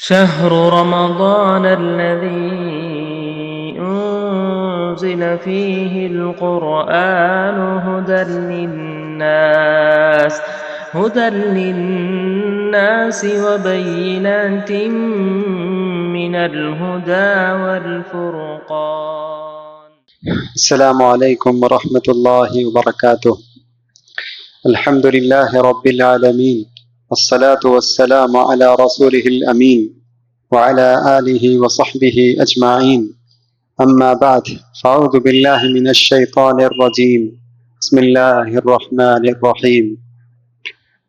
شهر رمضان الذي أنزل فيه القرآن هدى للناس وبينات من الهدى والفرقان. السلام عليكم ورحمة الله وبركاته. الحمد لله رب العالمين، والصلاة والسلام على رسوله الأمين وعلى آله وصحبه أجمعين. أما بعد، فأعوذ بالله من الشيطان الرجيم. بسم الله الرحمن الرحيم.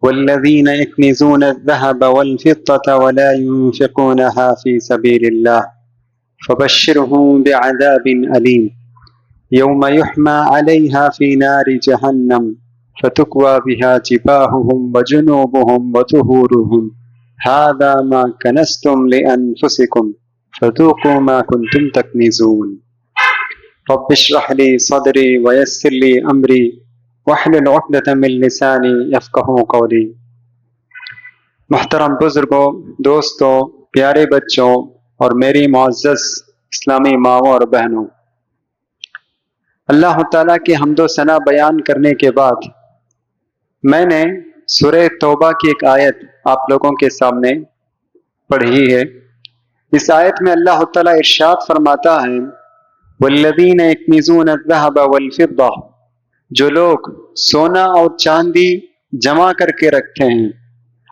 والذين يكنزون الذهب والفضة ولا ينفقونها في سبيل الله فبشرهم بعذاب أليم يوم يحمى عليها في نار جهنم فتكوى بها جباههم وجنوبهم وظهورهم هذا ما كنزتم لأنفسكم فذوقوا ما كنتم تكنزون. رب اشرح لي صدري ويسر لي أمري واحلل عقدة من لساني يفقهوا قولي. محترم بزرگوں، دوستوں، پیارے بچوں اور میری معزز اسلامی ماؤں اور بہنوں، اللہ تعالیٰ کی حمد و ثنا بیان کرنے کے بعد میں نے سورہ توبہ کی ایک آیت آپ لوگوں کے سامنے پڑھی ہے۔ اس آیت میں اللہ تعالیٰ ارشاد فرماتا ہے، والذین یکنزون الذہب والفضہ، جو لوگ سونا اور چاندی جمع کر کے رکھتے ہیں،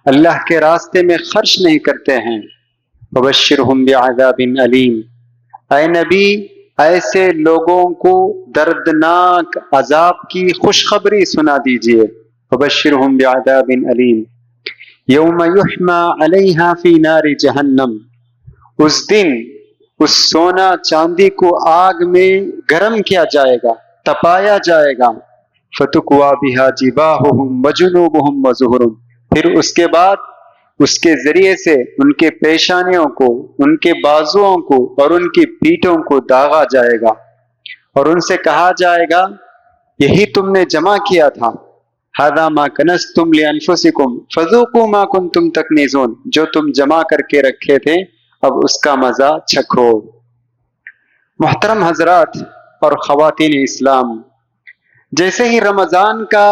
اللہ کے راستے میں خرچ نہیں کرتے ہیں، فبشرہم بعذاب علیم، اے نبی ایسے لوگوں کو دردناک عذاب کی خوشخبری سنا دیجئے۔ فبشرہم بعذاب علیم یوم یحمى علیہا فی نار جہنم، اس دن اس سونا چاندی کو آگ میں گرم کیا جائے گا، تپایا جائے گا، فتکوی بہا جباہہم وجنوبہم وظہورہم، پھر اس کے بعد اس کے ذریعے سے ان کے پیشانیوں کو، ان کے بازوؤں کو اور ان کی پیٹھوں کو داغا جائے گا، اور ان سے کہا جائے گا یہی تم نے جمع کیا تھا، ھذا ما کنزتم لانفسکم فذوقوا ما کنتم تکنزون، جو تم جمع کر کے رکھے تھے اب اس کا مزہ چکھو۔ محترم حضرات اور خواتین اسلام، جیسے ہی رمضان کا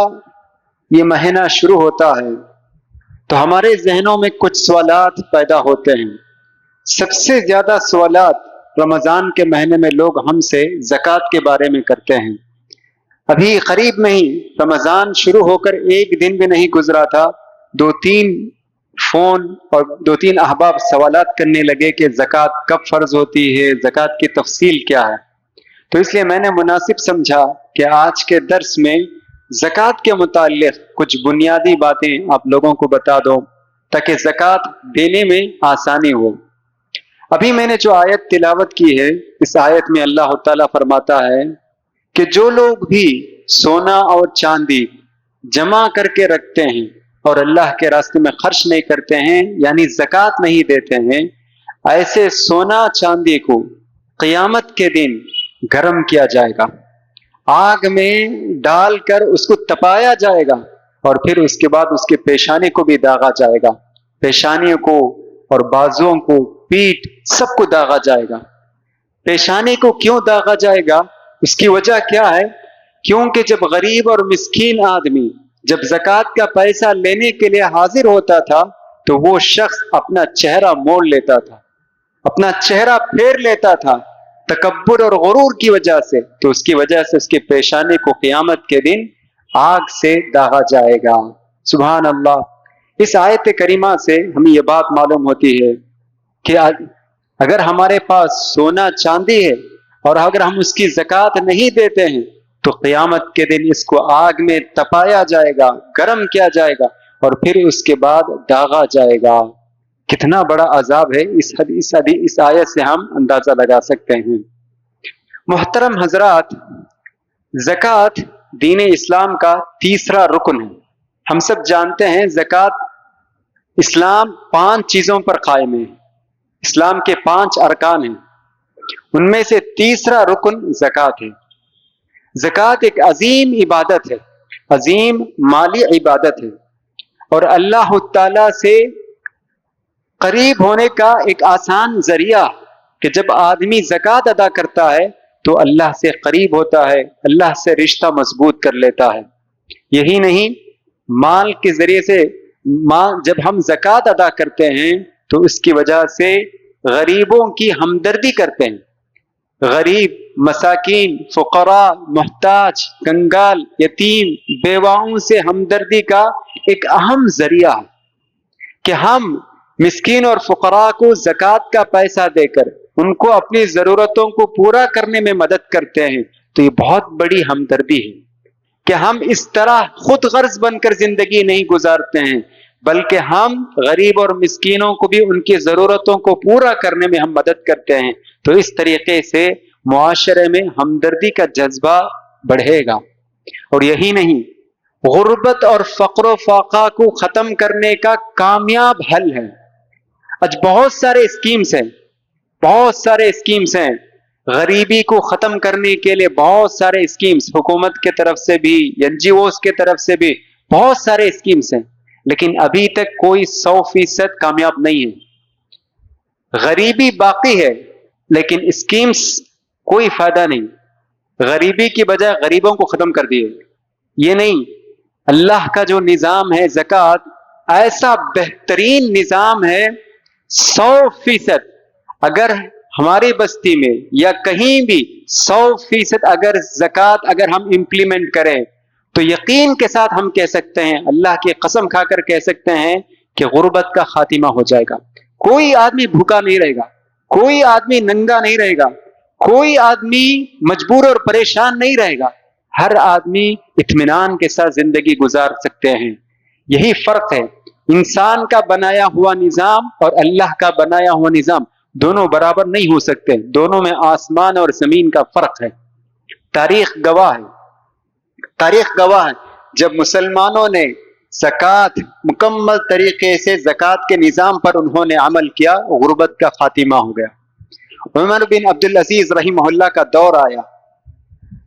یہ مہینہ شروع ہوتا ہے تو ہمارے ذہنوں میں کچھ سوالات پیدا ہوتے ہیں۔ سب سے زیادہ سوالات رمضان کے مہینے میں لوگ ہم سے زکوٰۃ کے بارے میں کرتے ہیں۔ ابھی قریب میں ہی رمضان شروع ہو کر ایک دن بھی نہیں گزرا تھا، 2-3 فون اور 2-3 احباب سوالات کرنے لگے کہ زکوٰۃ کب فرض ہوتی ہے، زکوٰۃ کی تفصیل کیا ہے۔ تو اس لیے میں نے مناسب سمجھا کہ آج کے درس میں زکوٰۃ کے متعلق کچھ بنیادی باتیں آپ لوگوں کو بتا دو تاکہ زکوٰۃ دینے میں آسانی ہو۔ ابھی میں نے جو آیت تلاوت کی ہے، اس آیت میں اللہ تعالیٰ فرماتا ہے کہ جو لوگ بھی سونا اور چاندی جمع کر کے رکھتے ہیں اور اللہ کے راستے میں خرچ نہیں کرتے ہیں، یعنی زکوٰۃ نہیں دیتے ہیں، ایسے سونا چاندی کو قیامت کے دن گرم کیا جائے گا، آگ میں ڈال کر اس کو تپایا جائے گا، اور پھر اس کے بعد اس کے پیشانی کو بھی داغا جائے گا، پیشانیوں کو اور بازوؤں کو، پیٹھ سب کو داغا جائے گا۔ پیشانی کو کیوں داغا جائے گا؟ اس کی وجہ کیا ہے؟ کیونکہ جب غریب اور مسکین آدمی جب زکوٰۃ کا پیسہ لینے کے لیے حاضر ہوتا تھا تو وہ شخص اپنا چہرہ موڑ لیتا تھا، اپنا چہرہ پھیر لیتا تھا تکبر اور غرور کی وجہ سے، تو اس کی وجہ سے اس کے پیشانی کو قیامت کے دن آگ سے داغا جائے گا۔ سبحان اللہ۔ اس آیت کریمہ سے ہمیں یہ بات معلوم ہوتی ہے کہ اگر ہمارے پاس سونا چاندی ہے اور اگر ہم اس کی زکوٰۃ نہیں دیتے ہیں تو قیامت کے دن اس کو آگ میں تپایا جائے گا، گرم کیا جائے گا، اور پھر اس کے بعد داغا جائے گا۔ کتنا بڑا عذاب ہے، اس آیت سے ہم اندازہ لگا سکتے ہیں۔ محترم حضرات، زکوٰۃ دین اسلام کا تیسرا رکن ہے۔ ہم سب جانتے ہیں زکوٰۃ اسلام 5 چیزوں پر قائم ہے، اسلام کے 5 ارکان ہیں، ان میں سے تیسرا رکن زکوٰۃ ہے۔ زکوٰۃ ایک عظیم عبادت ہے، عظیم مالی عبادت ہے، اور اللہ تعالیٰ سے قریب ہونے کا ایک آسان ذریعہ کہ جب آدمی زکوٰۃ ادا کرتا ہے تو اللہ سے قریب ہوتا ہے، اللہ سے رشتہ مضبوط کر لیتا ہے۔ یہی نہیں، مال کے ذریعے سے جب ہم زکوٰۃ ادا کرتے ہیں تو اس کی وجہ سے غریبوں کی ہمدردی کرتے ہیں۔ غریب، مساکین، فقراء، محتاج، کنگال، یتیم، بیواؤں سے ہمدردی کا ایک اہم ذریعہ ہے کہ ہم مسکین اور فقراء کو زکوٰۃ کا پیسہ دے کر ان کو اپنی ضرورتوں کو پورا کرنے میں مدد کرتے ہیں، تو یہ بہت بڑی ہمدردی ہے کہ ہم اس طرح خود غرض بن کر زندگی نہیں گزارتے ہیں، بلکہ ہم غریب اور مسکینوں کو بھی ان کی ضرورتوں کو پورا کرنے میں ہم مدد کرتے ہیں۔ تو اس طریقے سے معاشرے میں ہمدردی کا جذبہ بڑھے گا۔ اور یہی نہیں، غربت اور فقر و فاقہ کو ختم کرنے کا کامیاب حل ہے۔ آج بہت سارے اسکیمز ہیں غریبی کو ختم کرنے کے لیے، بہت سارے اسکیمز حکومت کے طرف سے بھی، NGOs کے طرف سے بھی بہت سارے اسکیمز ہیں، لیکن ابھی تک کوئی 100% کامیاب نہیں ہے۔ غریبی باقی ہے لیکن اسکیمز کوئی فائدہ نہیں، غریبی کی بجائے غریبوں کو ختم کر دیے۔ یہ نہیں، اللہ کا جو نظام ہے زکوٰۃ ایسا بہترین نظام ہے، 100% اگر ہماری بستی میں یا کہیں بھی 100% اگر زکوٰۃ اگر ہم امپلیمنٹ کریں تو یقین کے ساتھ ہم کہہ سکتے ہیں، اللہ کی قسم کھا کر کہہ سکتے ہیں کہ غربت کا خاتمہ ہو جائے گا۔ کوئی آدمی بھوکا نہیں رہے گا، کوئی آدمی ننگا نہیں رہے گا، کوئی آدمی مجبور اور پریشان نہیں رہے گا، ہر آدمی اطمینان کے ساتھ زندگی گزار سکتے ہیں۔ یہی فرق ہے، انسان کا بنایا ہوا نظام اور اللہ کا بنایا ہوا نظام دونوں برابر نہیں ہو سکتے، دونوں میں آسمان اور زمین کا فرق ہے۔ تاریخ گواہ ہے جب مسلمانوں نے زکوٰۃ مکمل طریقے سے زکوٰۃ کے نظام پر انہوں نے عمل کیا، غربت کا خاتمہ ہو گیا۔ عمر بن عبدالعزیز رحمہ اللہ کا دور آیا،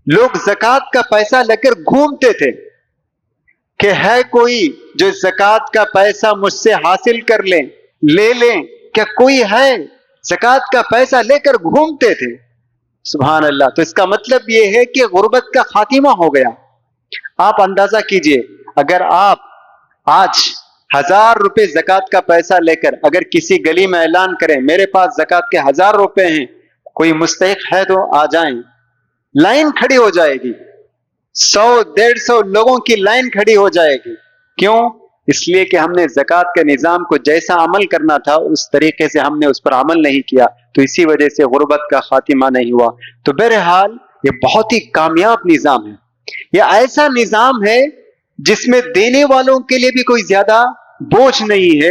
لوگ زکوٰۃ کا پیسہ لے کر گھومتے تھے کہ ہے کوئی جو زکوٰۃ کا پیسہ مجھ سے حاصل کر لے لیں، کیا کوئی ہے؟ زکوٰۃ کا پیسہ لے کر گھومتے تھے۔ سبحان اللہ۔ تو اس کا مطلب یہ ہے کہ غربت کا خاتمہ ہو گیا۔ آپ اندازہ کیجئے، اگر آپ آج 1000 روپے زکوٰۃ کا پیسہ لے کر اگر کسی گلی میں اعلان کریں میرے پاس زکوٰۃ کے 1000 روپے ہیں، کوئی مستحق ہے تو آ جائیں، لائن کھڑی ہو جائے گی، 100-150 لوگوں کی لائن کھڑی ہو جائے گی۔ کیوں؟ اس لیے کہ ہم نے زکوٰۃ کے نظام کو جیسا عمل کرنا تھا اس طریقے سے ہم نے اس پر عمل نہیں کیا، تو اسی وجہ سے غربت کا خاتمہ نہیں ہوا۔ تو بہرحال یہ بہت ہی کامیاب نظام ہے، یہ ایسا نظام ہے جس میں دینے والوں کے لیے بھی کوئی زیادہ بوجھ نہیں ہے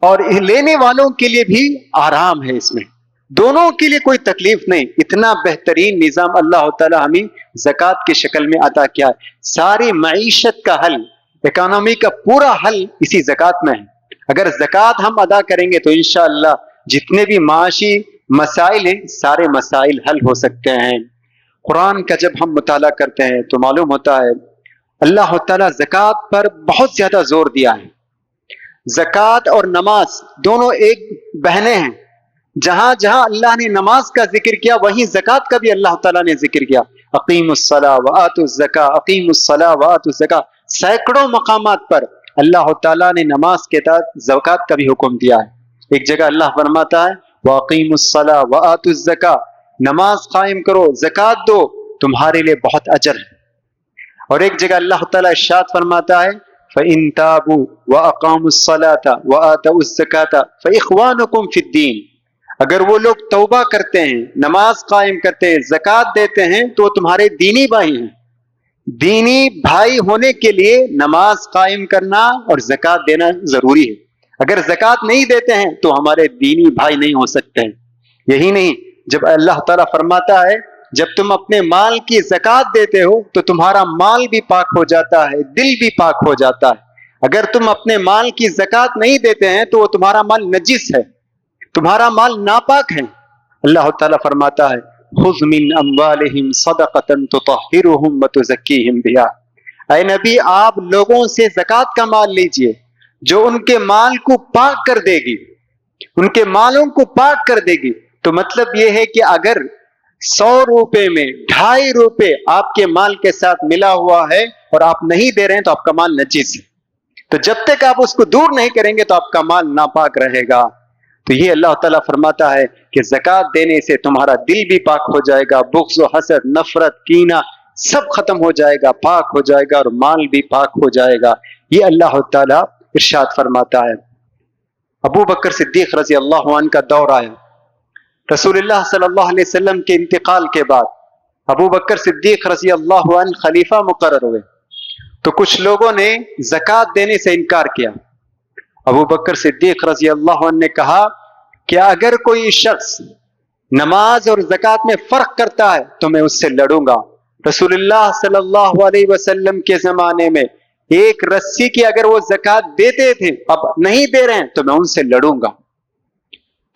اور لینے والوں کے لیے بھی آرام ہے، اس میں دونوں کے لیے کوئی تکلیف نہیں۔ اتنا بہترین نظام اللہ تعالی ہمیں زکوٰۃ کی شکل میں عطا کیا ہے۔ ساری معیشت کا حل، اکانومی کا پورا حل اسی زکوٰۃ میں ہے۔ اگر زکوٰۃ ہم ادا کریں گے تو انشاءاللہ جتنے بھی معاشی مسائل ہیں سارے مسائل حل ہو سکتے ہیں۔ قرآن کا جب ہم مطالعہ کرتے ہیں تو معلوم ہوتا ہے اللہ تعالیٰ زکوٰۃ پر بہت زیادہ زور دیا ہے۔ زکوٰۃ اور نماز دونوں ایک بہنیں ہیں، جہاں جہاں اللہ نے نماز کا ذکر کیا وہیں زکوٰۃ کا بھی اللہ تعالیٰ نے ذکر کیا۔ اقیموا الصلاۃ وآتوا الزکاۃ، اقیموا الصلاۃ وآتوا الزکاۃ، سینکڑوں مقامات پر اللہ تعالیٰ نے نماز کے ساتھ زکوٰۃ کا بھی حکم دیا ہے۔ ایک جگہ اللہ فرماتا ہے وَأَقِيمُوا الصَّلَاةَ وَآتُوا الزَّكَاةَ، نماز قائم کرو، زکوٰۃ دو، تمہارے لیے بہت اجر ہے۔ اور ایک جگہ اللہ تعالیٰ ارشاد فرماتا ہے فَإِن تَابُوا وَأَقَامُوا الصَّلَاةَ وَآتَوُا الزَّكَاةَ فَإِخْوَانُكُمْ فِي الدِّينِ، اگر وہ لوگ توبہ کرتے ہیں، نماز قائم کرتے ہیں، زکوٰۃ دیتے ہیں تو وہ تمہارے دینی بھائی ہیں۔ دینی بھائی ہونے کے لیے نماز قائم کرنا اور زکوٰۃ دینا ضروری ہے۔ اگر زکوٰۃ نہیں دیتے ہیں تو ہمارے دینی بھائی نہیں ہو سکتے ہیں۔ یہی نہیں، جب اللہ تعالیٰ فرماتا ہے جب تم اپنے مال کی زکوٰۃ دیتے ہو تو تمہارا مال بھی پاک ہو جاتا ہے، دل بھی پاک ہو جاتا ہے۔ اگر تم اپنے مال کی زکوٰۃ نہیں دیتے ہیں تو وہ تمہارا مال نجس ہے، تمہارا مال ناپاک ہے۔ اللہ تعالیٰ فرماتا ہے خذ من اموالہم صدقۃ تطہرہم وتزکیہم بہا، اے نبی آپ لوگوں سے زکوٰۃ کا مال لیجئے جو ان کے مال کو پاک کر دے گی، ان کے مالوں کو پاک کر دے گی. تو مطلب یہ ہے کہ اگر 100 روپے میں 2.5 روپے آپ کے مال کے ساتھ ملا ہوا ہے اور آپ نہیں دے رہے ہیں تو آپ کا مال نجس ہے. تو جب تک آپ اس کو دور نہیں کریں گے تو آپ کا مال ناپاک رہے گا. تو یہ اللہ تعالیٰ فرماتا ہے کہ زکوٰۃ دینے سے تمہارا دل بھی پاک ہو جائے گا، بغض و حسد، نفرت، کینہ سب ختم ہو جائے گا، پاک ہو جائے گا، اور مال بھی پاک ہو جائے گا. یہ اللہ تعالیٰ ارشاد فرماتا ہے. ابو بکر صدیق رضی اللہ عنہ کا دور آیا. رسول اللہ صلی اللہ علیہ وسلم کے انتقال کے بعد ابو بکر صدیق رضی اللہ عنہ خلیفہ مقرر ہوئے. تو کچھ لوگوں نے زکوٰۃ دینے سے انکار کیا. ابو بکر صدیق رضی اللہ عنہ نے کہا کہ اگر کوئی شخص نماز اور زکوٰۃ میں فرق کرتا ہے تو میں اس سے لڑوں گا. رسول اللہ صلی اللہ علیہ وسلم کے زمانے میں ایک رسی کی اگر وہ زکوٰۃ دیتے تھے، اب نہیں دے رہے ہیں تو میں ان سے لڑوں گا.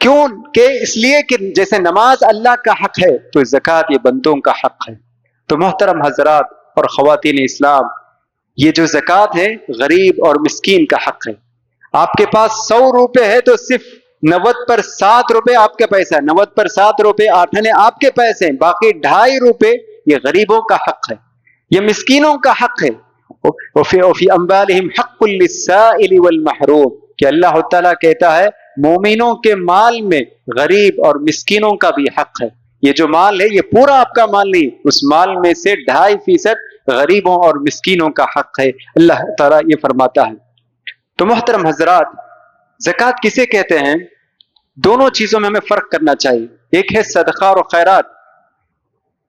کیوں کہ اس لیے کہ جیسے نماز اللہ کا حق ہے تو زکوٰۃ یہ بندوں کا حق ہے. تو محترم حضرات اور خواتین اسلام، یہ جو زکوٰۃ ہے غریب اور مسکین کا حق ہے. آپ کے پاس 100 روپے ہے تو صرف 90 پر 7 روپے آپ کے پیسہ ہے، 90 پر 7 روپے 8 آنے آپ کے پیسے ہیں، باقی 2.5 روپے یہ غریبوں کا حق ہے، یہ مسکینوں کا حق ہے. وفی اموالہم حق للسائل والمحروم، کہ اللہ تعالیٰ کہتا ہے مومنوں کے مال میں غریب اور مسکینوں کا بھی حق ہے. یہ جو مال ہے یہ پورا آپ کا مال نہیں، اس مال میں سے 2.5% غریبوں اور مسکینوں کا حق ہے. اللہ تعالیٰ یہ فرماتا ہے. تو محترم حضرات، زکوٰۃ کسے کہتے ہیں؟ دونوں چیزوں میں ہمیں فرق کرنا چاہیے. ایک ہے صدقہ اور خیرات.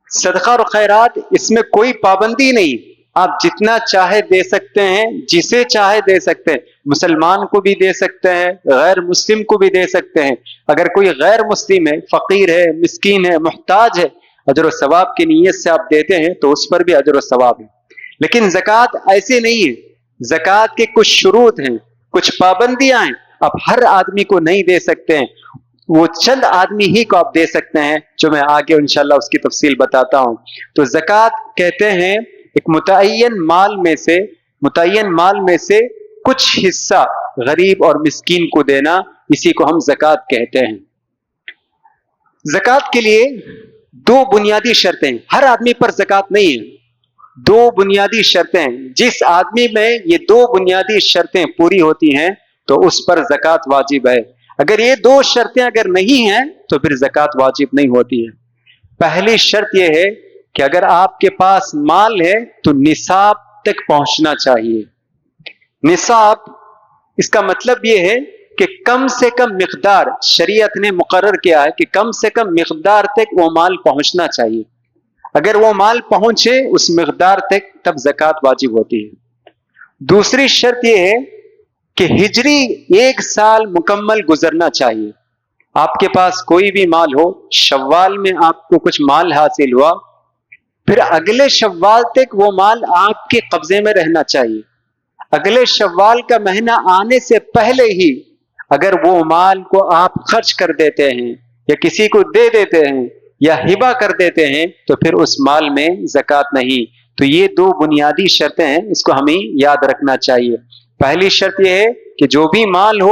صدقہ اور خیرات اس میں کوئی پابندی نہیں، آپ جتنا چاہے دے سکتے ہیں، جسے چاہے دے سکتے ہیں. مسلمان کو بھی دے سکتے ہیں، غیر مسلم کو بھی دے سکتے ہیں. اگر کوئی غیر مسلم ہے، فقیر ہے، مسکین ہے، محتاج ہے، اجر و ثواب کی نیت سے آپ دیتے ہیں تو اس پر بھی اجر و ثواب ہے. لیکن زکوٰۃ ایسے نہیں ہے. زکوٰۃ کے کچھ شروط ہیں، کچھ پابندیاں ہیں. آپ ہر آدمی کو نہیں دے سکتے ہیں، وہ چند آدمی ہی کو آپ دے سکتے ہیں، جو میں آگے انشاءاللہ اس کی تفصیل بتاتا ہوں. تو زکوٰۃ کہتے ہیں ایک متعین مال میں سے کچھ حصہ غریب اور مسکین کو دینا، اسی کو ہم زکوٰۃ کہتے ہیں. زکوٰۃ کے لیے 2 بنیادی شرطیں، ہر آدمی پر زکوٰۃ نہیں ہے. 2 بنیادی شرطیں، جس آدمی میں یہ 2 بنیادی شرطیں پوری ہوتی ہیں تو اس پر زکوٰۃ واجب ہے. اگر یہ 2 شرطیں اگر نہیں ہیں تو پھر زکوٰۃ واجب نہیں ہوتی ہے. پہلی شرط یہ ہے کہ اگر آپ کے پاس مال ہے تو نصاب تک پہنچنا چاہیے. نصاب اس کا مطلب یہ ہے کہ کم سے کم مقدار، شریعت نے مقرر کیا ہے کہ کم سے کم مقدار تک وہ مال پہنچنا چاہیے. اگر وہ مال پہنچے اس مقدار تک تب زکوٰۃ واجب ہوتی ہے. دوسری شرط یہ ہے کہ ہجری 1 سال مکمل گزرنا چاہیے. آپ کے پاس کوئی بھی مال ہو، شوال میں آپ کو کچھ مال حاصل ہوا، پھر اگلے شوال تک وہ مال آپ کے قبضے میں رہنا چاہیے. اگلے شوال کا مہینہ آنے سے پہلے ہی اگر وہ مال کو آپ خرچ کر دیتے ہیں یا کسی کو دے دیتے ہیں یا ہبہ کر دیتے ہیں تو پھر اس مال میں زکوٰۃ نہیں. تو یہ 2 بنیادی شرطیں ہیں، اس کو ہمیں یاد رکھنا چاہیے. پہلی شرط یہ ہے کہ جو بھی مال ہو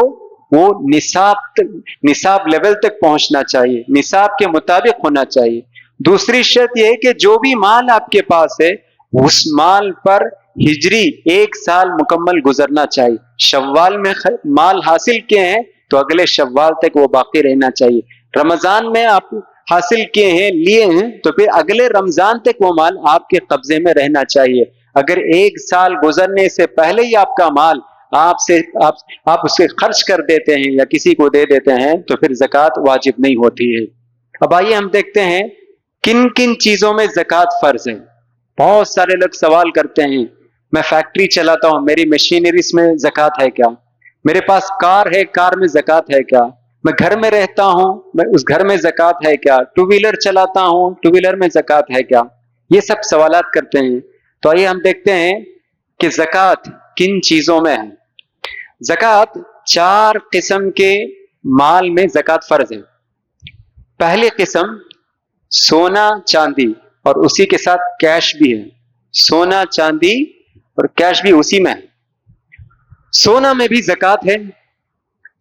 وہ نصاب لیول تک پہنچنا چاہیے، نصاب کے مطابق ہونا چاہیے. دوسری شرط یہ ہے کہ جو بھی مال آپ کے پاس ہے اس مال پر ہجری 1 سال مکمل گزرنا چاہیے. شوال میں مال حاصل کیے ہیں تو اگلے شوال تک وہ باقی رہنا چاہیے. رمضان میں آپ حاصل کیے ہیں، لیے ہیں، تو پھر اگلے رمضان تک وہ مال آپ کے قبضے میں رہنا چاہیے. اگر 1 سال گزرنے سے پہلے ہی آپ کا مال آپ اسے خرچ کر دیتے ہیں یا کسی کو دے دیتے ہیں تو پھر زکوٰۃ واجب نہیں ہوتی ہے. اب آئیے ہم دیکھتے ہیں کن کن چیزوں میں زکوٰۃ فرض ہے. بہت سارے لوگ سوال کرتے ہیں، میں فیکٹری چلاتا ہوں، میری مشینریز میں زکوٰۃ ہے کیا؟ میرے پاس کار ہے، کار میں زکوٰۃ ہے کیا؟ میں گھر میں رہتا ہوں، میں اس گھر میں زکوٰۃ ہے کیا؟ 2 ویلر چلاتا ہوں، 2 ویلر میں زکوٰۃ ہے کیا؟ یہ سب سوالات کرتے ہیں. تو آئیے ہم دیکھتے ہیں کہ زکوٰۃ کن چیزوں میں ہے. زکوٰۃ 4 قسم کے مال میں زکوٰۃ فرض ہے. پہلی قسم سونا چاندی، اور اسی کے ساتھ کیش بھی ہے. سونا چاندی اور کیش بھی اسی میں ہے. سونا میں بھی زکوٰۃ ہے.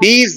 20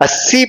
80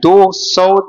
200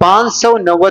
590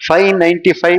595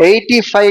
85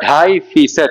2.5%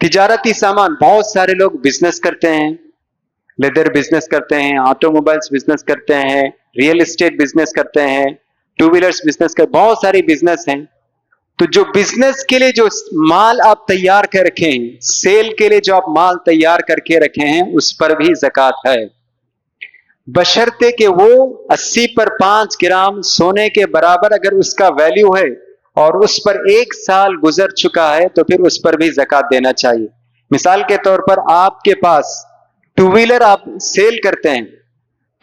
تجارتی سامان، بہت سارے لوگ بزنس کرتے ہیں، لیدر بزنس کرتے ہیں، آٹو موبائلس بزنس کرتے ہیں، ریئل اسٹیٹ بزنس کرتے ہیں، ٹو ویلرس بزنس کرتے ہیں، بہت ساری بزنس ہیں. تو جو بزنس کے لیے جو مال آپ تیار کر رکھے ہیں، سیل کے لیے جو آپ مال تیار کر کے رکھے ہیں، اس پر بھی زکوٰۃ ہے، بشرطے کہ وہ 80 پر 5 گرام سونے کے برابر اگر اس کا ویلیو ہے اور اس پر 1 سال گزر چکا ہے تو پھر اس پر بھی زکوٰۃ دینا چاہیے. مثال کے طور پر آپ کے پاس ٹو ویلر آپ سیل کرتے ہیں،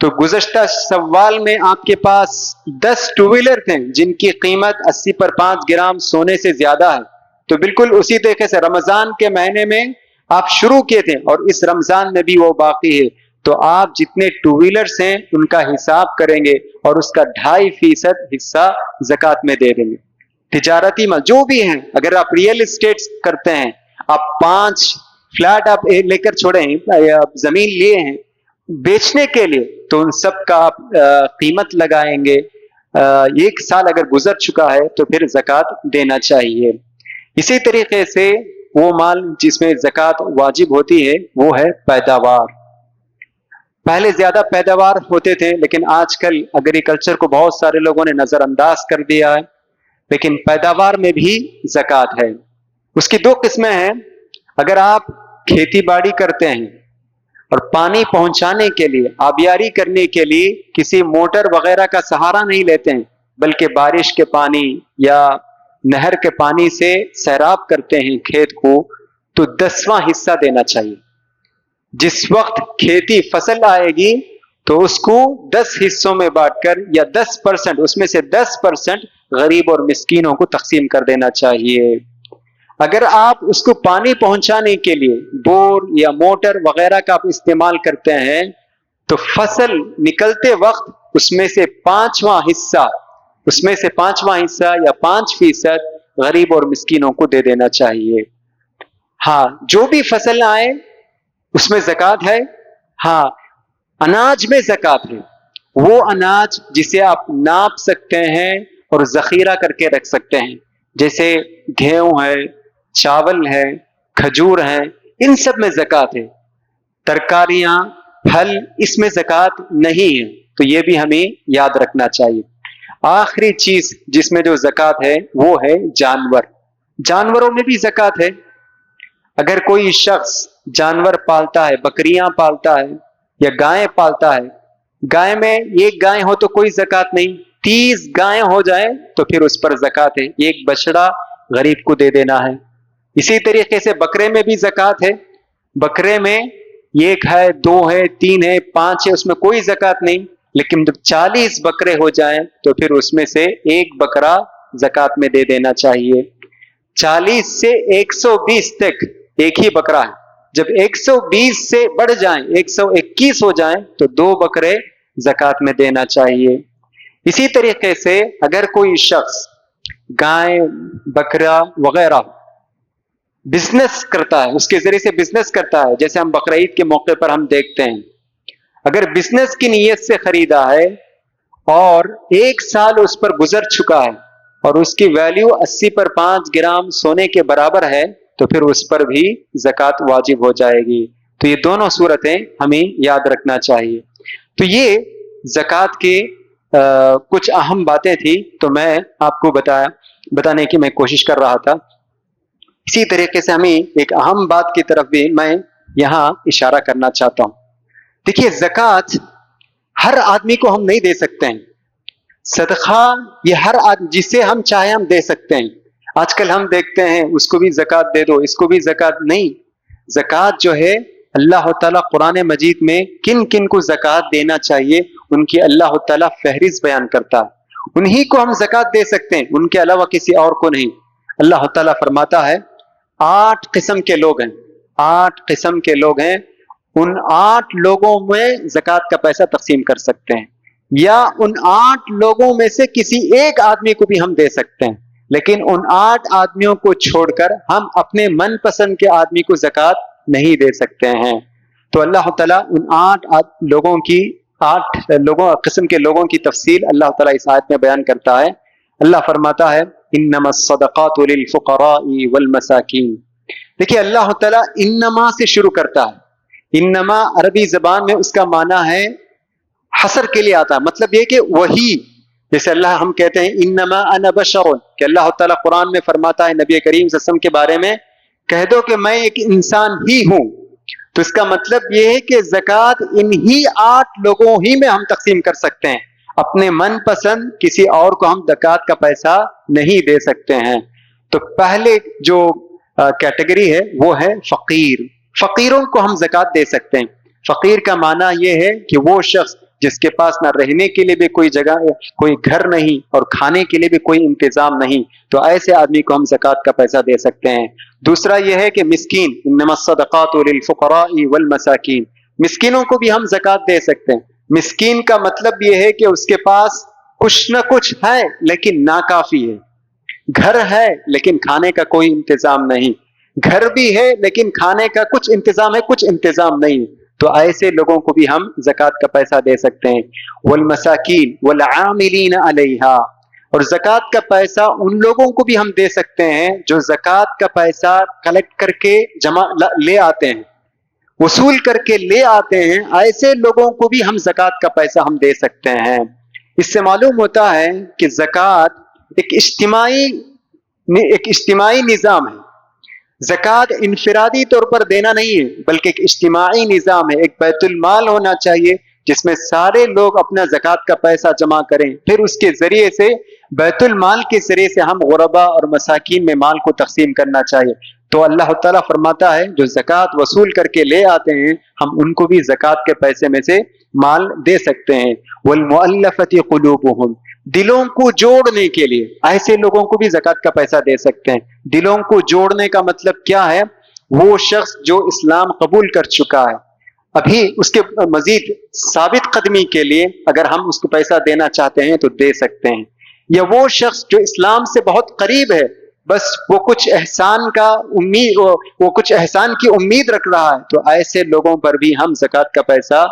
تو گزشتہ سوال میں آپ کے پاس 10 ٹو ویلر تھے جن کی قیمت 80 پر 5 گرام سونے سے زیادہ ہے. تو بالکل اسی طریقے سے رمضان کے مہینے میں آپ شروع کیے تھے اور اس رمضان میں بھی وہ باقی ہے، تو آپ جتنے ٹو ویلرز ہیں ان کا حساب کریں گے اور اس کا 2.5% حصہ زکوٰۃ میں دے دیں گے. تجارتی مال جو بھی ہیں، اگر آپ ریئل اسٹیٹ کرتے ہیں، آپ 5 فلیٹ آپ لے کر چھوڑے ہیں، زمین لیے ہیں بیچنے کے لیے، تو ان سب کا آپ قیمت لگائیں گے. 1 سال اگر گزر چکا ہے تو پھر زکوٰۃ دینا چاہیے. اسی طریقے سے وہ مال جس میں زکوٰۃ واجب ہوتی ہے وہ ہے پیداوار. پہلے زیادہ پیداوار ہوتے تھے، لیکن آج کل ایگریکلچر کو بہت سارے لوگوں نے نظر انداز کر دیا ہے، لیکن پیداوار میں بھی زکوٰۃ ہے. اس کی 2 قسمیں ہیں. اگر آپ کھیتی باڑی کرتے ہیں اور پانی پہنچانے کے لیے، آبیاری کرنے کے لیے کسی موٹر وغیرہ کا سہارا نہیں لیتے ہیں، بلکہ بارش کے پانی یا نہر کے پانی سے سیراب کرتے ہیں کھیت کو، تو 10واں حصہ دینا چاہیے. جس وقت کھیتی فصل آئے گی تو اس کو 10 حصوں میں بانٹ کر، یا 10%، اس میں سے 10% غریب اور مسکینوں کو تقسیم کر دینا چاہیے. اگر آپ اس کو پانی پہنچانے کے لیے بور یا موٹر وغیرہ کا آپ استعمال کرتے ہیں، تو فصل نکلتے وقت اس میں سے 5واں حصہ یا 5% غریب اور مسکینوں کو دے دینا چاہیے. ہاں، جو بھی فصل آئے اس میں زکوٰۃ ہے. ہاں، اناج میں زکوٰۃ ہے. وہ اناج جسے آپ ناپ سکتے ہیں اور ذخیرہ کر کے رکھ سکتے ہیں، جیسے گیہوں ہے، چاول ہے، کھجور ہے، ان سب میں زکوٰۃ ہے. ترکاریاں، پھل، اس میں زکوٰۃ نہیں ہے. تو یہ بھی ہمیں یاد رکھنا چاہیے. آخری چیز جس میں جو زکوٰۃ ہے وہ ہے جانور. جانوروں میں بھی زکوٰۃ ہے. اگر کوئی شخص جانور پالتا ہے، بکریاں پالتا ہے یا گائے پالتا ہے، گائے میں 1 گائے ہو تو کوئی زکوٰۃ نہیں، 30 گائے ہو جائیں تو پھر اس پر زکوٰۃ ہے. 1 بچڑا غریب کو دے دینا ہے. اسی طریقے سے بکرے میں بھی زکوٰۃ ہے. بکرے میں 1 ہے، 2 ہے، 3 ہے، 5 ہے، اس میں کوئی زکوٰۃ نہیں. لیکن جب 40 بکرے ہو جائیں تو پھر اس میں سے 1 بکرا زکوٰۃ میں دے دینا چاہیے. 40 سے 120 تک ایک ہی بکرا ہے. جب 120 سے بڑھ جائیں، 121 ہو جائیں تو 2 بکرے زکوٰۃ میں دینا چاہیے. اسی طریقے سے اگر کوئی شخص گائے، بکرا وغیرہ بزنس کرتا ہے، اس کے ذریعے سے بزنس کرتا ہے، جیسے ہم بقرعید کے موقع پر ہم دیکھتے ہیں، اگر بزنس کی نیت سے خریدا ہے اور 1 سال اس پر گزر چکا ہے اور اس کی ویلیو 80 پر 5 گرام سونے کے برابر ہے، تو پھر اس پر بھی زکوٰۃ واجب ہو جائے گی. تو یہ دونوں صورتیں ہمیں یاد رکھنا چاہیے. تو یہ زکوٰۃ کے کچھ اہم باتیں تھی، تو میں آپ کو بتانے کی میں کوشش کر رہا تھا. اسی طریقے سے ہمیں ایک اہم بات کی طرف بھی میں یہاں اشارہ کرنا چاہتا ہوں. دیکھیے، زکوٰۃ ہر آدمی کو ہم نہیں دے سکتے ہیں. صدقہ یہ ہر آدمی جسے ہم چاہیں ہم دے سکتے ہیں. آج کل ہم دیکھتے ہیں اس کو بھی زکوٰۃ دے دو، اس کو بھی زکوٰۃ نہیں. زکوٰۃ جو ہے اللہ تعالیٰ قرآن مجید میں کن کن کو زکوٰۃ دینا چاہیے ان کی اللہ تعالیٰ فہرست بیان کرتا ہے. انہی کو ہم زکوٰۃ دے سکتے ہیں، ان کے علاوہ کسی اور کو نہیں. اللہ تعالیٰ فرماتا ہے 8 قسم کے لوگ ہیں، 8 قسم کے لوگ ہیں، ان 8 لوگوں میں زکوٰۃ کا پیسہ تقسیم کر سکتے ہیں، یا ان 8 لوگوں میں سے کسی ایک آدمی کو بھی ہم دے سکتے ہیں. لیکن ان 8 آدمیوں کو چھوڑ کر ہم اپنے من پسند کے آدمی کو زکوٰۃ نہیں دے سکتے ہیں. تو اللہ تعالیٰ ان 8 قسم کے لوگوں کی تفصیل اللہ تعالیٰ اس آیت میں بیان کرتا ہے. اللہ فرماتا ہے انما الصدقات للفقراء والمساکین. دیکھیے اللہ تعالیٰ انما سے شروع کرتا ہے. انما عربی زبان میں اس کا معنی ہے حصر کے لیے آتا ہے. مطلب یہ کہ وہی، جیسے اللہ ہم کہتے ہیں انما انا بشر، کہ اللہ تعالیٰ قرآن میں فرماتا ہے نبی کریم صلی اللہ علیہ وسلم کے بارے میں کہہ دو کہ میں ایک انسان ہی ہوں. تو اس کا مطلب یہ ہے کہ زکوٰۃ انہی 8 لوگوں ہی میں ہم تقسیم کر سکتے ہیں. اپنے من پسند کسی اور کو ہم زکوٰۃ کا پیسہ نہیں دے سکتے ہیں. تو پہلے جو کیٹیگری ہے وہ ہے فقیر. فقیروں کو ہم زکوٰۃ دے سکتے ہیں. فقیر کا معنی یہ ہے کہ وہ شخص جس کے پاس نہ رہنے کے لیے بھی کوئی جگہ، کوئی گھر نہیں، اور کھانے کے لیے بھی کوئی انتظام نہیں، تو ایسے آدمی کو ہم زکوٰۃ کا پیسہ دے سکتے ہیں. دوسرا یہ ہے کہ مسکین، انما الصدقات للفقراء والمساکین، مسکینوں کو بھی ہم زکوٰۃ دے سکتے ہیں. مسکین کا مطلب یہ ہے کہ اس کے پاس کچھ نہ کچھ ہے لیکن ناکافی ہے. گھر ہے لیکن کھانے کا کوئی انتظام نہیں، گھر بھی ہے لیکن کھانے کا کچھ انتظام ہے، کچھ انتظام نہیں، تو ایسے لوگوں کو بھی ہم زکوٰۃ کا پیسہ دے سکتے ہیں. والمساکین والعاملین علیہا، اور زکوٰۃ کا پیسہ ان لوگوں کو بھی ہم دے سکتے ہیں جو زکوٰۃ کا پیسہ کلیکٹ کر کے لے آتے ہیں، وصول کر کے لے آتے ہیں، ایسے لوگوں کو بھی ہم زکوٰۃ کا پیسہ ہم دے سکتے ہیں. اس سے معلوم ہوتا ہے کہ زکوٰۃ ایک اجتماعی نظام ہے. زکوٰۃ انفرادی طور پر دینا نہیں ہے بلکہ ایک اجتماعی نظام ہے. ایک بیت المال ہونا چاہیے جس میں سارے لوگ اپنا زکوٰۃ کا پیسہ جمع کریں، پھر اس کے ذریعے سے بیت المال کے ذریعے سے ہم غربا اور مساکین میں مال کو تقسیم کرنا چاہیے. تو اللہ تعالیٰ فرماتا ہے جو زکوٰۃ وصول کر کے لے آتے ہیں ہم ان کو بھی زکوٰۃ کے پیسے میں سے مال دے سکتے ہیں. والمؤلفۃ قلوبہم، دلوں کو جوڑنے کے لیے ایسے لوگوں کو بھی زکوٰۃ کا پیسہ دے سکتے ہیں. دلوں کو جوڑنے کا مطلب کیا ہے؟ وہ شخص جو اسلام قبول کر چکا ہے، ابھی اس کے مزید ثابت قدمی کے لیے اگر ہم اس کو پیسہ دینا چاہتے ہیں تو دے سکتے ہیں. یا وہ شخص جو اسلام سے بہت قریب ہے، بس وہ کچھ احسان کی امید رکھ رہا ہے، تو ایسے لوگوں پر بھی ہم زکوٰۃ کا پیسہ،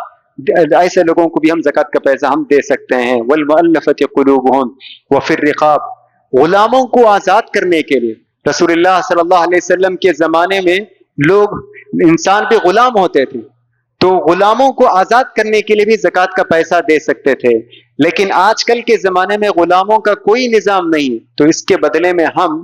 ایسے لوگوں کو بھی ہم زکوٰۃ کا پیسہ ہم دے سکتے ہیں. والمؤلفۃ قلوبہم وفی الرقاب، غلاموں کو آزاد کرنے کے لیے. رسول اللہ صلی اللہ علیہ وسلم کے زمانے میں لوگ، انسان بھی غلام ہوتے تھے، تو غلاموں کو آزاد کرنے کے لیے بھی زکوٰۃ کا پیسہ دے سکتے تھے. لیکن آج کل کے زمانے میں غلاموں کا کوئی نظام نہیں، تو اس کے بدلے میں ہم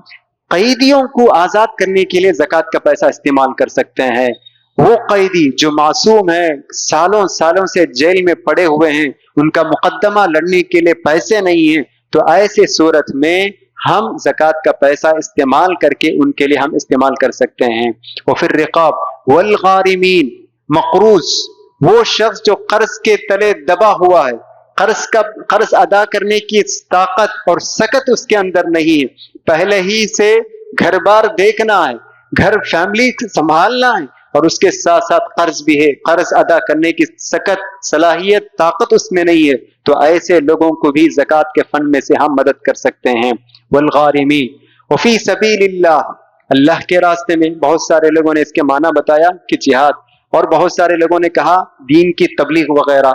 قیدیوں کو آزاد کرنے کے لیے زکوٰۃ کا پیسہ استعمال کر سکتے ہیں. وہ قیدی جو معصوم ہیں، سالوں سالوں سے جیل میں پڑے ہوئے ہیں، ان کا مقدمہ لڑنے کے لیے پیسے نہیں ہیں، تو ایسے صورت میں ہم زکوٰۃ کا پیسہ استعمال کر کے ان کے لیے ہم استعمال کر سکتے ہیں. وفی الرقاب والغارمین، مقروض، وہ شخص جو قرض کے تلے دبا ہوا ہے، قرض ادا کرنے کی طاقت اور سکت اس کے اندر نہیں ہے، پہلے ہی سے گھر بار دیکھنا ہے، گھر فیملی سنبھالنا ہے، اور اس کے ساتھ ساتھ قرض بھی ہے، قرض ادا کرنے کی سکت، صلاحیت، طاقت اس میں نہیں ہے، تو ایسے لوگوں کو بھی زکوٰۃ کے فنڈ میں سے ہم مدد کر سکتے ہیں. والغارمین وفی سبیل اللہ، اللہ کے راستے میں. بہت سارے لوگوں نے اس کے معنی بتایا کہ جہاد، اور بہت سارے لوگوں نے کہا دین کی تبلیغ وغیرہ.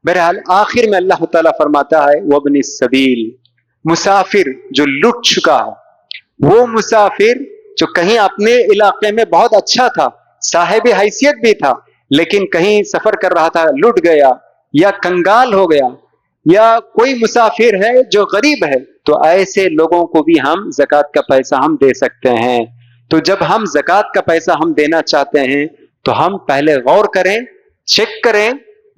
بہرحال آخر میں اللہ تعالیٰ فرماتا ہے وابن السبیل، مسافر جو لٹ چکا ہے، وہ مسافر جو کہیں اپنے علاقے میں بہت اچھا تھا، صاحب حیثیت بھی تھا، لیکن کہیں سفر کر رہا تھا، لٹ گیا یا کنگال ہو گیا، یا کوئی مسافر ہے جو غریب ہے، تو ایسے لوگوں کو بھی ہم زکوٰۃ کا پیسہ ہم دے سکتے ہیں. تو جب ہم زکوٰۃ کا پیسہ ہم دینا چاہتے ہیں تو ہم پہلے غور کریں، چیک کریں،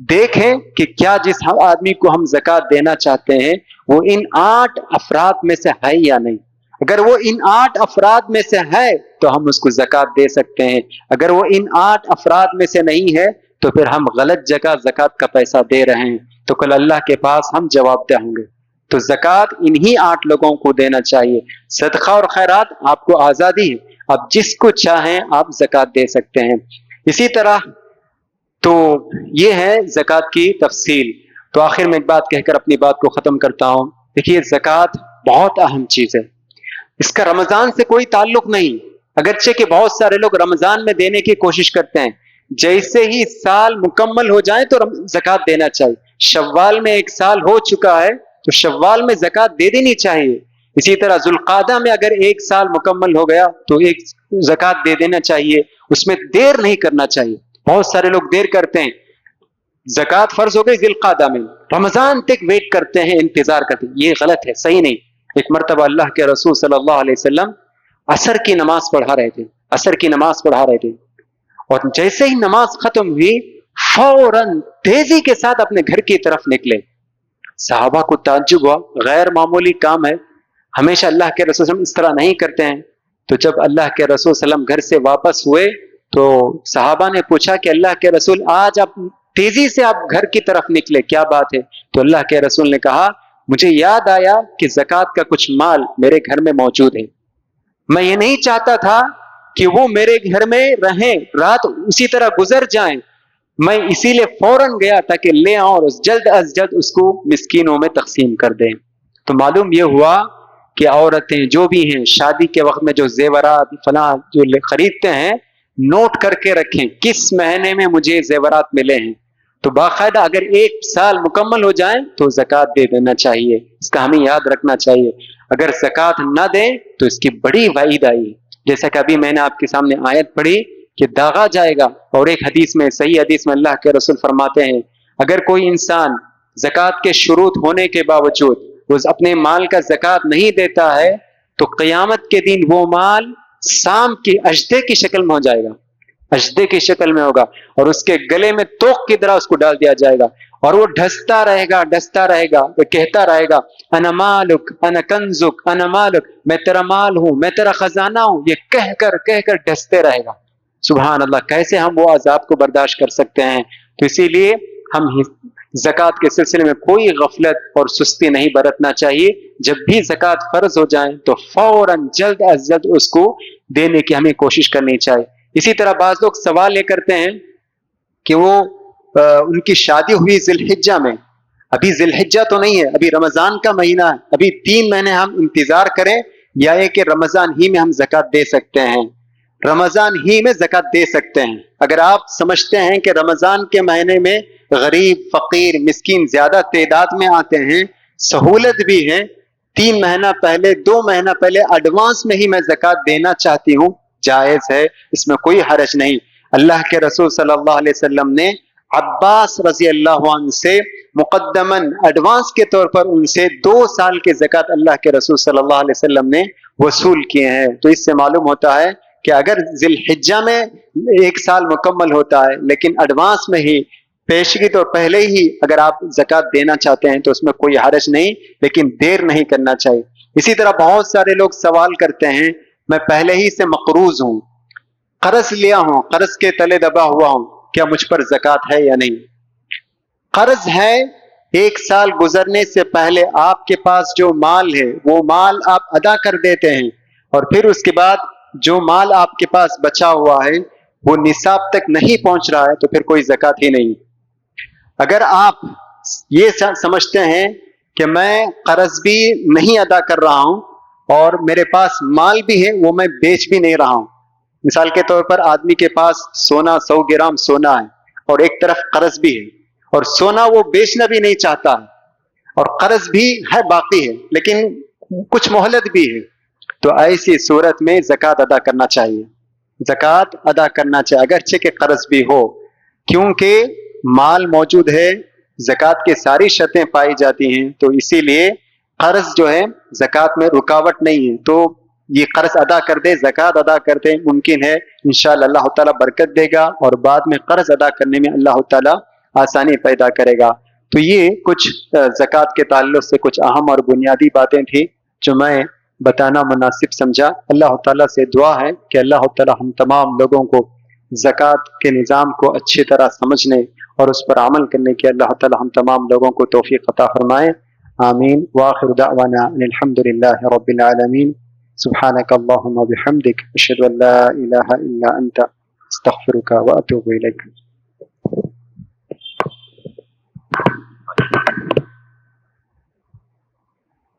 دیکھیں کہ کیا جس آدمی کو ہم زکوٰۃ دینا چاہتے ہیں وہ ان 8 افراد میں سے ہے یا نہیں. اگر وہ ان 8 افراد میں سے ہے تو ہم اس کو زکوٰۃ دے سکتے ہیں. اگر وہ ان 8 افراد میں سے نہیں ہے تو پھر ہم غلط جگہ زکوٰۃ کا پیسہ دے رہے ہیں، تو کل اللہ کے پاس ہم جواب دہ ہوں گے. تو زکوٰۃ انہی 8 لوگوں کو دینا چاہیے. صدقہ اور خیرات آپ کو آزادی ہے، آپ جس کو چاہیں آپ زکوٰۃ دے سکتے ہیں. اسی طرح تو یہ ہے زکوٰۃ کی تفصیل. تو آخر میں ایک بات کہہ کر اپنی بات کو ختم کرتا ہوں. دیکھیے زکوٰۃ بہت اہم چیز ہے، اس کا رمضان سے کوئی تعلق نہیں، اگرچہ کہ بہت سارے لوگ رمضان میں دینے کی کوشش کرتے ہیں، جیسے ہی سال مکمل ہو جائے تو زکوٰۃ دینا چاہیے. شوال میں 1 سال ہو چکا ہے تو شوال میں زکوٰۃ دے دینی چاہیے، اسی طرح ذوالقعدہ میں اگر 1 سال مکمل ہو گیا تو ایک زکوٰۃ دے دینا چاہیے، اس میں دیر نہیں کرنا چاہیے. بہت سارے لوگ دیر کرتے ہیں، زکوٰۃ فرض ہو گئی ذوالقعدہ میں، رمضان تک ویٹ کرتے ہیں، انتظار کرتے ہیں. یہ غلط ہے، صحیح نہیں. ایک مرتبہ اللہ کے رسول صلی اللہ علیہ وسلم عصر کی نماز پڑھا رہے تھے، عصر کی نماز پڑھا رہے تھے، اور جیسے ہی نماز ختم ہوئی فوراً تیزی کے ساتھ اپنے گھر کی طرف نکلے. صحابہ کو تعجب ہوا، غیر معمولی کام ہے، ہمیشہ اللہ کے رسول صلی اللہ علیہ وسلم اس طرح نہیں کرتے ہیں. تو جب اللہ کے رسول صلی اللہ علیہ وسلم گھر سے واپس ہوئے تو صحابہ نے پوچھا کہ اللہ کے رسول آج آپ تیزی سے آپ گھر کی طرف نکلے، کیا بات ہے؟ تو اللہ کے رسول نے کہا مجھے یاد آیا کہ زکوٰۃ کا کچھ مال میرے گھر میں موجود ہے، میں یہ نہیں چاہتا تھا کہ وہ میرے گھر میں رہیں، رات اسی طرح گزر جائیں، میں اسی لیے فوراً گیا تاکہ لے آؤں اور جلد از جلد اس کو مسکینوں میں تقسیم کر دیں. تو معلوم یہ ہوا کہ عورتیں جو بھی ہیں شادی کے وقت میں جو زیورات فلاں جو خریدتے ہیں، نوٹ کر کے رکھیں کس مہینے میں مجھے زیورات ملے ہیں. تو باقاعدہ اگر 1 سال مکمل ہو جائیں تو زکوٰۃ دے دینا چاہیے، اس کا ہمیں یاد رکھنا چاہیے. اگر زکوٰۃ نہ دیں تو اس کی بڑی وعید آئی، جیسا کہ ابھی میں نے آپ کے سامنے آیت پڑھی کہ داغا جائے گا. اور ایک حدیث میں، صحیح حدیث میں اللہ کے رسول فرماتے ہیں اگر کوئی انسان زکوٰۃ کے شروط ہونے کے باوجود وہ اپنے مال کا زکوٰۃ نہیں دیتا ہے تو قیامت کے دن وہ مال سام کی اژدے کی شکل میں ہو جائے گا، اژدے کی شکل میں ہوگا، اور اس کے گلے میں توق کی طرح اس کو ڈال دیا جائے گا، اور وہ ڈھستا رہے گا، ڈھستا رہے گا، وہ کہتا رہے گا انا مالک انا کنزک انا مالک، میں تیرا مال ہوں، میں تیرا خزانہ ہوں، یہ کہہ کر ڈھستے رہے گا. سبحان اللہ، کیسے ہم وہ عذاب کو برداشت کر سکتے ہیں؟ تو اسی لیے ہم زکوٰۃ کے سلسلے میں کوئی غفلت اور سستی نہیں برتنا چاہیے. جب بھی زکوٰۃ فرض ہو جائیں تو فوراً جلد از جلد اس کو دینے کی ہمیں کوشش کرنی چاہیے. اسی طرح بعض لوگ سوال یہ کرتے ہیں کہ وہ ان کی شادی ہوئی ذی الحجہ میں، ابھی ذی الحجہ تو نہیں ہے، ابھی رمضان کا مہینہ ہے، ابھی 3 مہینے ہم انتظار کریں یا یہ کہ رمضان ہی میں ہم زکوٰۃ دے سکتے ہیں؟ رمضان ہی میں زکوٰۃ دے سکتے ہیں. اگر آپ سمجھتے ہیں کہ رمضان کے مہینے میں غریب فقیر مسکین زیادہ تعداد میں آتے ہیں، سہولت بھی ہے، 3 مہینہ پہلے 2 مہینہ پہلے ایڈوانس میں ہی میں زکوٰۃ دینا چاہتی ہوں، جائز ہے، اس میں کوئی حرج نہیں. اللہ کے رسول صلی اللہ علیہ وسلم نے عباس رضی اللہ عنہ سے مقدماً ایڈوانس کے طور پر ان سے 2 سال کے زکوٰۃ اللہ کے رسول صلی اللہ علیہ وسلم نے وصول کیے ہیں. تو اس سے معلوم ہوتا ہے کہ اگر ذی الحجہ میں 1 سال مکمل ہوتا ہے لیکن ایڈوانس میں ہی پیشگی تو پہلے ہی اگر آپ زکوٰۃ دینا چاہتے ہیں تو اس میں کوئی حرج نہیں، لیکن دیر نہیں کرنا چاہیے. اسی طرح بہت سارے لوگ سوال کرتے ہیں میں پہلے ہی سے مقروض ہوں، قرض لیا ہوں، قرض کے تلے دبا ہوا ہوں، کیا مجھ پر زکوٰۃ ہے یا نہیں؟ قرض ہے، 1 سال گزرنے سے پہلے آپ کے پاس جو مال ہے وہ مال آپ ادا کر دیتے ہیں، اور پھر اس کے بعد جو مال آپ کے پاس بچا ہوا ہے وہ نصاب تک نہیں پہنچ رہا ہے تو پھر کوئی زکوٰۃ ہی نہیں. اگر آپ یہ سمجھتے ہیں کہ میں قرض بھی نہیں ادا کر رہا ہوں اور میرے پاس مال بھی ہے وہ میں بیچ بھی نہیں رہا ہوں، مثال کے طور پر آدمی کے پاس سونا 100 گرام سونا ہے اور ایک طرف قرض بھی ہے، اور سونا وہ بیچنا بھی نہیں چاہتا ہے اور قرض بھی ہے باقی ہے لیکن کچھ مہلت بھی ہے، تو ایسی صورت میں زکوٰۃ ادا کرنا چاہیے. زکوٰۃ ادا کرنا چاہیے اگرچہ کہ قرض بھی ہو، کیونکہ مال موجود ہے، زکوٰۃ کی ساری شرطیں پائی جاتی ہیں، تو اسی لیے قرض جو ہے زکوٰۃ میں رکاوٹ نہیں ہے. تو یہ قرض ادا کر دے، زکوٰۃ ادا کر دے، ممکن ہے انشاءاللہ اللہ تعالیٰ برکت دے گا اور بعد میں قرض ادا کرنے میں اللہ تعالیٰ آسانی پیدا کرے گا. تو یہ کچھ زکوٰۃ کے تعلق سے کچھ اہم اور بنیادی باتیں تھیں جو میں بتانا مناسب سمجھا. اللہ تعالیٰ سے دعا ہے کہ اللہ تعالیٰ ہم تمام لوگوں کو زکوٰۃ کے نظام کو اچھی طرح سمجھنے اور اس پر عمل کرنے کے اللہ تعالیٰ ہم تمام لوگوں کو توفیق عطا فرمائے. آمین. وآخر دعوانا ان الحمد للہ رب العالمین. سبحانک اللہم وبحمدک اشہد ان لا الہ الا انت استغفرک واتوب الیک.